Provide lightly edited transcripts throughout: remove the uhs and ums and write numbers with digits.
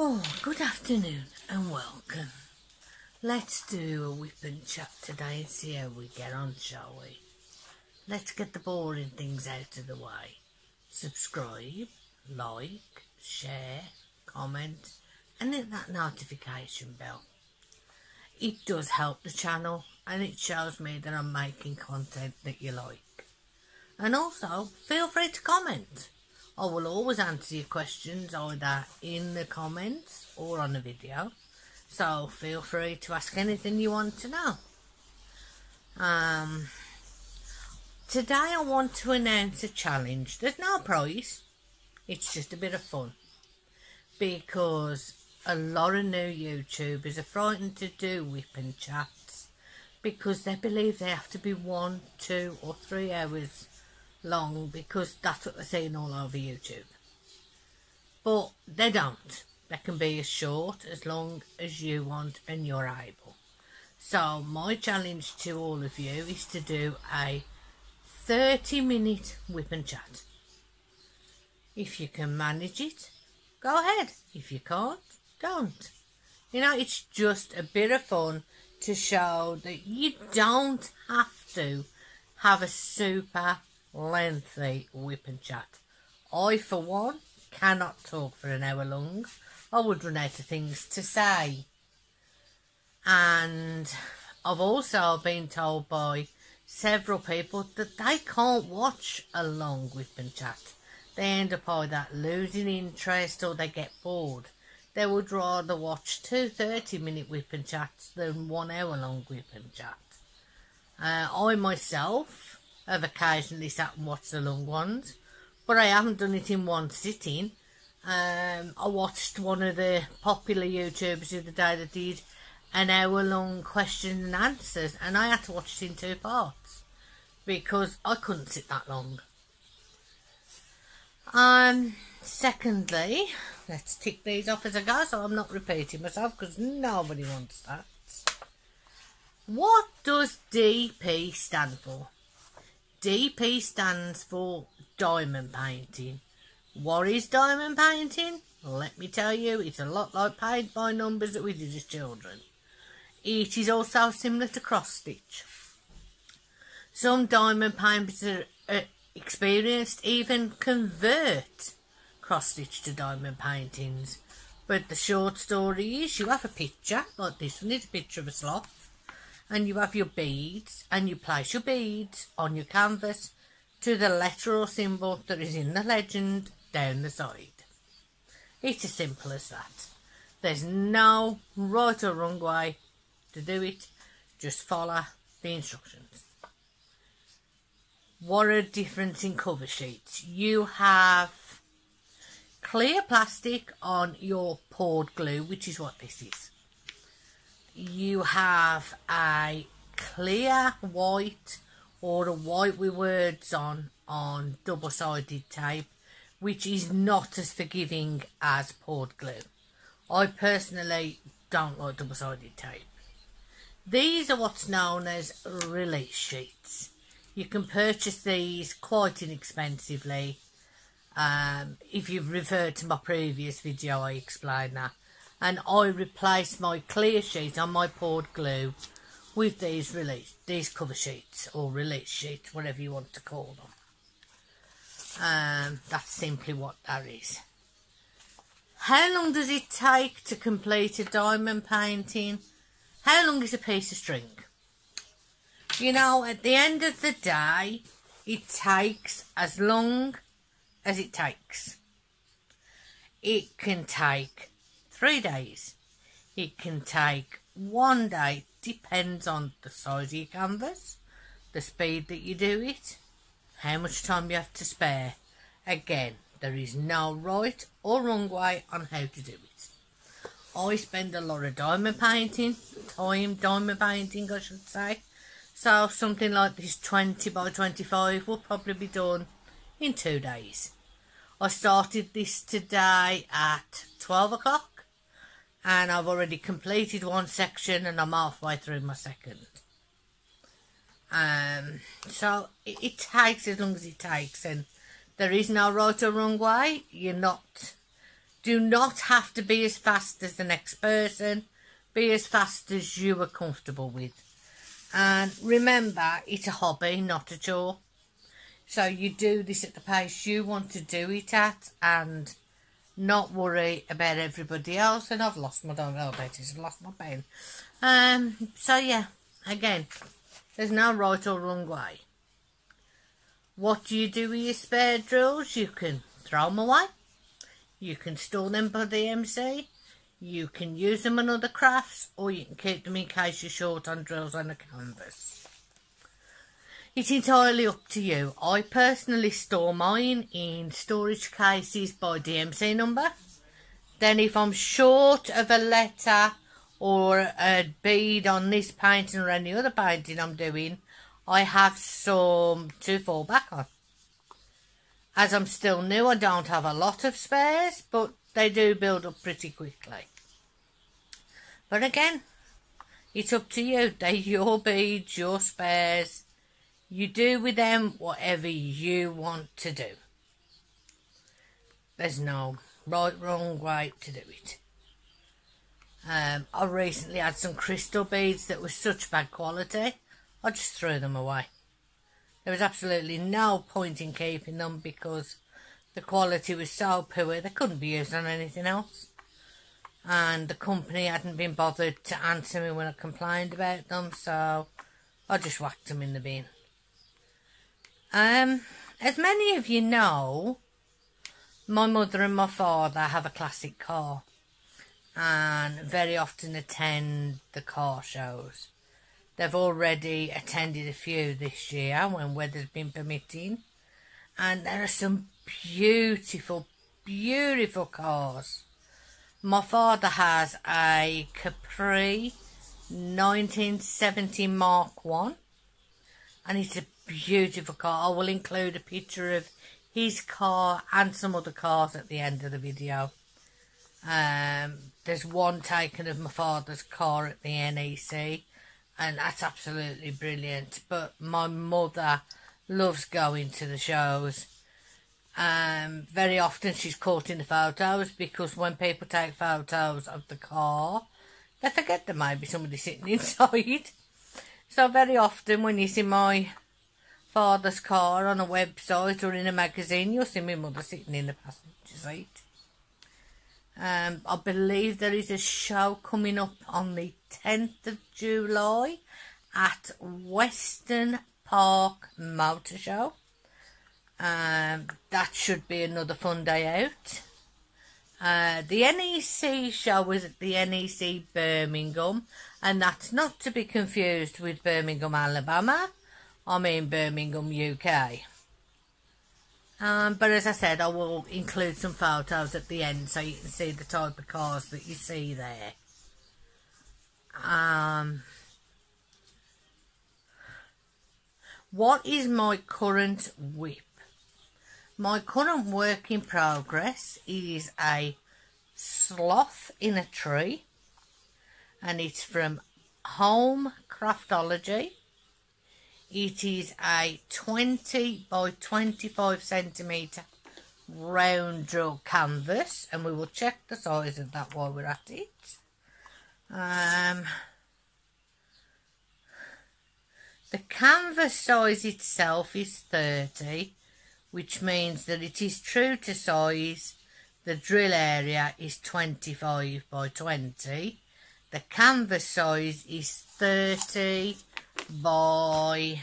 Oh, good afternoon and welcome. Let's do a whip and chat today and see how we get on, shall we? Let's get the boring things out of the way. Subscribe, like, share, comment and hit that notification bell. It does help the channel and it shows me that I'm making content that you like. And also, feel free to comment. I will always answer your questions either in the comments or on the video. So feel free to ask anything you want to know. Today I want to announce a challenge. There's no prize. It's just a bit of fun. Because a lot of new YouTubers are frightened to do whip and chats because they believe they have to be 1, 2 or 3 hours long because that's what they're seeing all over YouTube. But they don't. They can be as short, as long as you want and you're able. So my challenge to all of you is to do a 30-minute whip and chat. If you can manage it, go ahead. If you can't, don't. You know, it's just a bit of fun to show that you don't have to have a super lengthy whip and chat. I, for one, cannot talk for an hour long. I would run out of things to say. And I've also been told by several people that they can't watch a long whip and chat. They end up either losing interest or they get bored. They would rather watch 2 30-minute whip and chats than 1 hour long whip and chat. I myself have occasionally sat and watched the long ones, but I haven't done it in one sitting. I watched one of the popular YouTubers the other day that did an hour long questions and answers, and I had to watch it in 2 parts because I couldn't sit that long. Secondly, let's tick these off as I go so I'm not repeating myself because nobody wants that. What does DP stand for? DP stands for diamond painting. What is diamond painting? Let me tell you, it's a lot like paint by numbers that we did as children. It is also similar to cross stitch. Some diamond painters are experienced even convert cross stitch to diamond paintings. But the short story is you have a picture, like this one is a picture of a sloth. And you have your beads, and you place your beads on your canvas to the letter or symbol that is in the legend down the side. It's as simple as that. There's no right or wrong way to do it. Just follow the instructions. What are the difference in cover sheets? You have clear plastic on your poured glue, which is what this is. You have a clear white or a white with words on double-sided tape, which is not as forgiving as poured glue. I personally don't like double-sided tape. These are what's known as release sheets. You can purchase these quite inexpensively. If you've referred to my previous video, I explained that. And I replace my clear sheet on my poured glue with these cover sheets or release sheets, whatever you want to call them. That's simply what that is. How long does it take to complete a diamond painting? How long is a piece of string? You know, at the end of the day, it takes as long as it takes. It can take 3 days. It can take 1 day. Depends on the size of your canvas, the speed that you do it, how much time you have to spare. Again, there is no right or wrong way on how to do it. I spend a lot of diamond painting, I should say. So something like this 20 by 25 will probably be done in 2 days. I started this today at 12 o'clock. And I've already completed one section and I'm halfway through my second. So it takes as long as it takes, and there is no right or wrong way. You're not Do not have to be as fast as the next person. Be as fast as you are comfortable with. And remember, it's a hobby, not a chore. So you do this at the pace you want to do it at and not worry about everybody else. And I've lost my diabetes, I've lost my pen. So yeah, again, there's no right or wrong way. What do you do with your spare drills? You can throw them away. You can store them by the MC. You can use them on other crafts, or you can keep them in case you're short on drills on the canvas. It's entirely up to you. I personally store mine in storage cases by DMC number. Then if I'm short of a letter or a bead on this painting or any other painting I'm doing, I have some to fall back on. As I'm still new, I don't have a lot of spares, but they do build up pretty quickly. But again, it's up to you. They're your beads, your spares. You do with them whatever you want to do. There's no right, wrong way to do it. I recently had some crystal beads that were such bad quality, I just threw them away. There was absolutely no point in keeping them because the quality was so poor they couldn't be used on anything else. And the company hadn't been bothered to answer me when I complained about them, so I just whacked them in the bin. As many of you know, my mother and my father have a classic car and very often attend the car shows. They've already attended a few this year when weather's been permitting. And there are some beautiful, beautiful cars. My father has a Capri 1970 Mark 1. And it's a beautiful car. I will include a picture of his car and some other cars at the end of the video. There's one taken of my father's car at the NEC. And that's absolutely brilliant. But my mother loves going to the shows. Very often she's caught in the photos because when people take photos of the car, they forget there might be somebody sitting inside. So very often when you see my father's car on a website or in a magazine, you'll see my mother sitting in the passenger seat. I believe there is a show coming up on the 10th of July at Western Park Motor Show. That should be another fun day out. The NEC show is at the NEC Birmingham, and that's not to be confused with Birmingham, Alabama. I mean Birmingham, UK. But as I said, I will include some photos at the end so you can see the type of cars that you see there. What is my current WIP? My current work in progress is a sloth in a tree, and it's from Home Craftology. It is a 20 by 25 centimetre round drill canvas, and we will check the size of that while we're at it. The canvas size itself is 30, which means that it is true to size. The drill area is 25 by 20. The canvas size is 30 by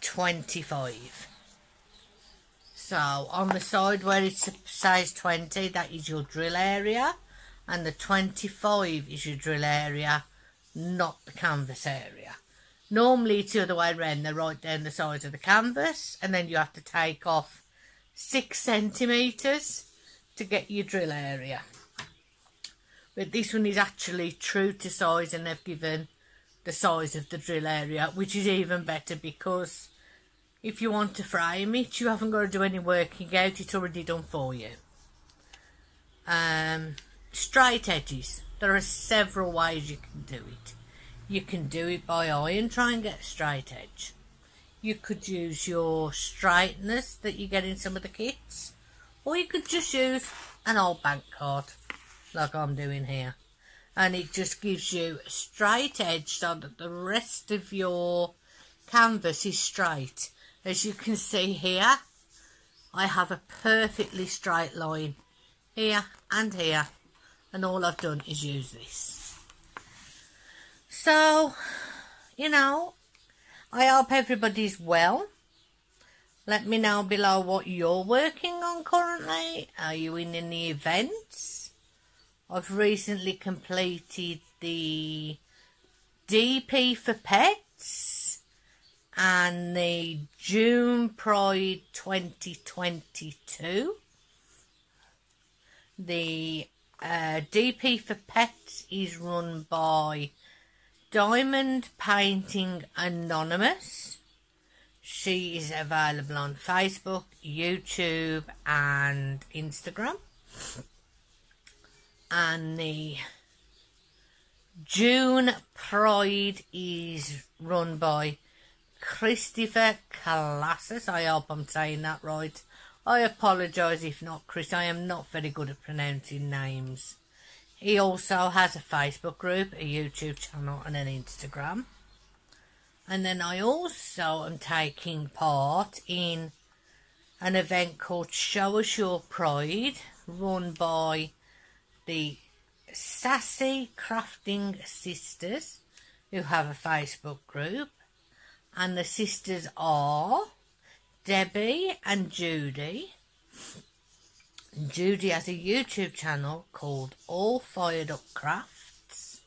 25. So on the side where it's size 20, that is your drill area, and the 25 is your drill area, not the canvas area. Normally it's the other way around. They write down the size of the canvas and then you have to take off 6 centimetres to get your drill area. But this one is actually true to size, and they've given the size of the drill area, which is even better because if you want to frame it, you haven't got to do any working out, it's already done for you. Straight edges. There are several ways you can do it. You can do it by eye and try and get a straight edge. You could use your straighteners that you get in some of the kits, or you could just use an old bank card like I'm doing here, and it just gives you a straight edge so that the rest of your canvas is straight. As you can see here, I have a perfectly straight line here and here, and all I've done is use this. So, you know, I hope everybody's well. Let me know below what you're working on currently. Are you in any events? I've recently completed the DP for Pets and the June Pride 2022. The DP for Pets is run by Diamond Painting Anonymous. She is available on Facebook, YouTube and Instagram. And the June Pride is run by Christopher Calasas. I hope I'm saying that right. I apologise if not, Chris. I am not very good at pronouncing names. He also has a Facebook group, a YouTube channel and an Instagram. And then I also am taking part in an event called Show Us Your Pride, run by the Sassy Crafting Sisters, who have a Facebook group. And the sisters are Debbie and Judy. Judy has a YouTube channel called All Fired Up Crafts,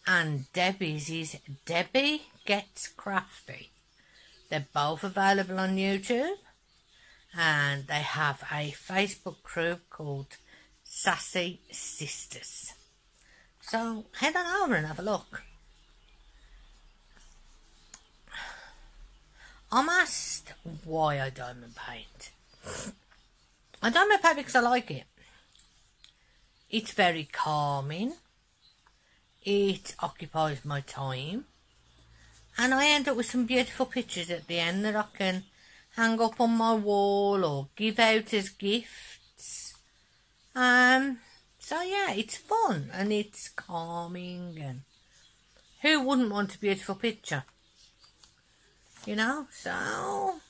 and Debbie's is Debbie Gets Crafty. They're both available on YouTube, and they have a Facebook group called Sassy Sisters. So head on over and have a look. I'm asked why I diamond paint. I diamond paint because I like it. It's very calming. It occupies my time. And I end up with some beautiful pictures at the end that I can hang up on my wall or give out as gifts. So yeah, it's fun and it's calming, and who wouldn't want a beautiful picture? You know, so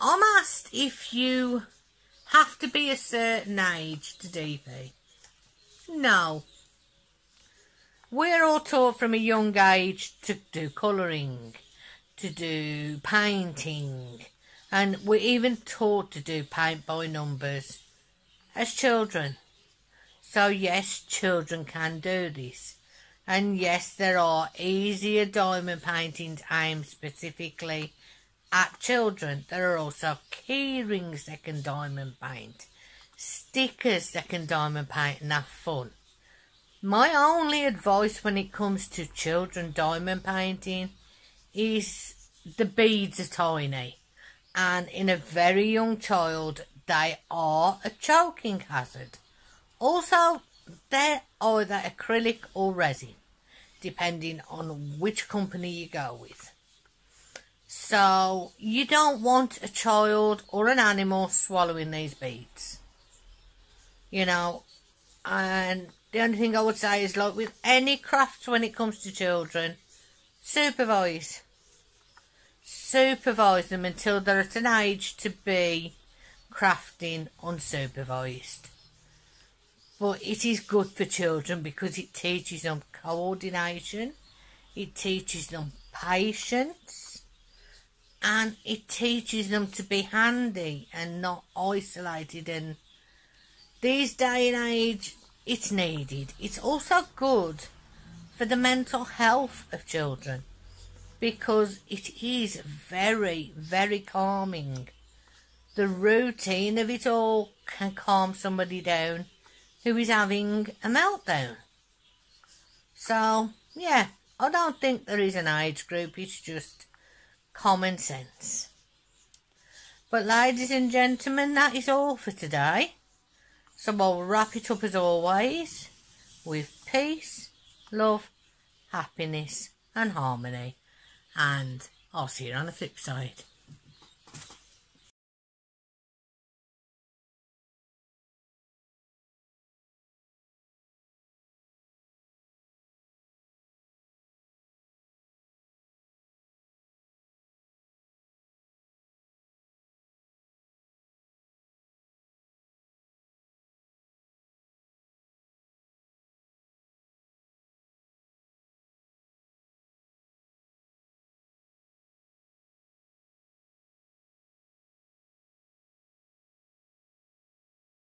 I'm asked if you have to be a certain age to DP. No. We're all taught from a young age to do colouring, to do painting, and we're even taught to do paint by numbers as children. So yes, children can do this. And yes, there are easier diamond paintings aimed specifically at children. There are also key rings that can diamond paint, stickers that can diamond paint and have fun. My only advice when it comes to children diamond painting is the beads are tiny, and in a very young child they are a choking hazard. Also, they're either acrylic or resin, depending on which company you go with. So you don't want a child or an animal swallowing these beads. You know, and the only thing I would say is, like with any crafts when it comes to children, supervise. Supervise them until they're at an age to be crafting unsupervised. But it is good for children because it teaches them coordination, it teaches them patience, and it teaches them to be handy and not isolated. And these day and age, it's needed. It's also good for the mental health of children because it is very, very calming. The routine of it all can calm somebody down who is having a meltdown. So, yeah, I don't think there is an age group, it's just common sense. But ladies and gentlemen, that is all for today. So I'll wrap it up as always with peace, love, happiness and harmony. and I'll see you on the flip side.